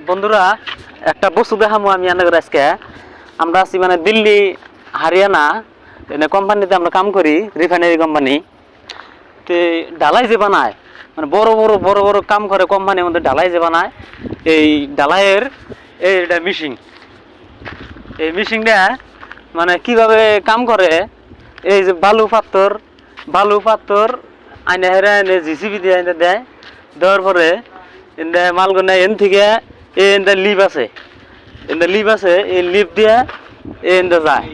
বন্ধুরা একটা বস্তু দেখামো আমি আজকে আমরা আছি মানে দিল্লি হরিয়ানা কোম্পানিতে আমরা কাম করি রিফাইনারি কোম্পানি তে ঢালাই যে বানায় মানে বড় বড় কাম করে কোম্পানির মধ্যে ঢালাই যে বানায় এই ঢালাইয়ের এইটা মেশিন এই মেশিনটা মানে কিভাবে কাম করে এই যে বালু পাথর আইনে হেরে এনে জিসিবি দিয়ে এনে দেয় দেওয়ার পরে এনে মালগুলো এন থেকে এনে লিপ আছে এই লিপ দিয়ে এনে যায়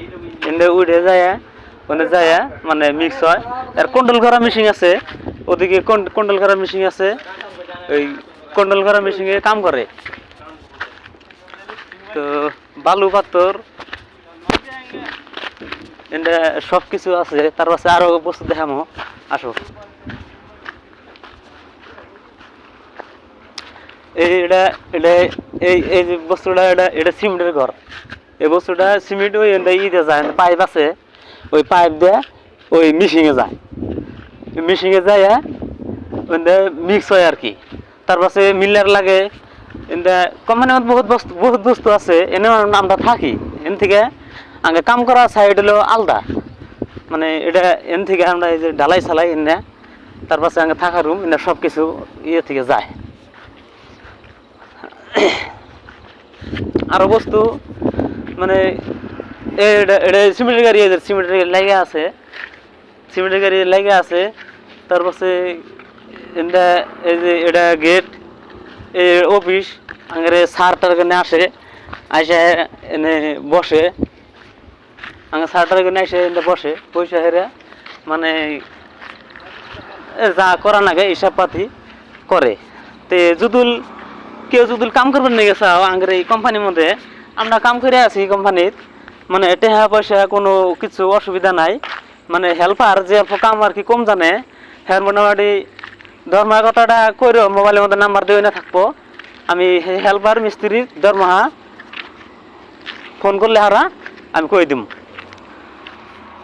এনে উঠে যায় ওখানে যায় মানে মিক্স হয় আর কন্ট্রোল করা মেশিন আছে ওদিকে কন্ট্রোল করা মেশিন আছে ওই কন্ট্রোল করা মেশিনে কাম করে তো বালু পাথর এনে সব কিছু আছে তার পাশে আরো বস্তু দেখামো আসো এটা এই যে বস্তুটা এটা সিমেন্টের ঘর এই বস্তুটা সিমেন্ট ওই ইতে যায় পাইপ আছে ওই পাইপ দিয়ে ওই মিশিংয়ে যায় মিক্স হয় আর কি তার পাশে মিলার লাগে কোম্পানির বহুত বস্তু আছে এনে আমরা থাকি এন থেকে আগে কাম করা সাইড হলো আলাদা মানে এটা এন থেকে আমরা এই যে ঢালাই চালাই এনে তার পাশে আগে থাকা রুম এনে সব কিছু ইয়ে থেকে যায় আরো বস্তু মানে এটা সিমেন্টের গাড়ি লাগে আছে তার পাশে এই যে এটা গেট এই অফিস আগে সারটার কারণে আসে এনে বসে আগে সারটার কারণে আসে এনে বসে পয়সা হেরে মানে যা করা লাগে হিসাব পাতি করে তে কেউ যদি কাম করবেন নিয়ে গেছে আঙ্গের এই কোম্পানির মধ্যে আমরা কাম করে আছি কোম্পানির মানে টাকা পয়সা কোনো কিছু অসুবিধা নাই মানে হেল্পার যে কাম আর কি কম জানে হ্যাঁ মোটামুটি দরমার কথাটা কইরো মোবাইলের মধ্যে নাম্বার দিয়ে না থাকবো আমি হেল্পার মিস্ত্রির দরমাহা ফোন করলে হারা আমি কই দিম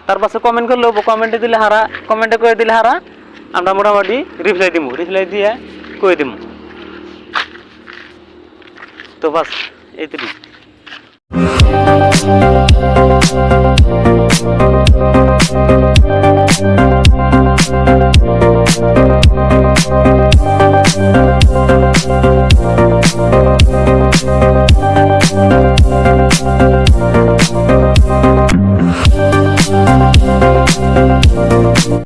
তার পাশে কমেন্ট করলে কমেন্টে করে দিলে হারা আমরা মোটামুটি রিপ্লাই দিয়ে কই দিম তো বাস এইটুকু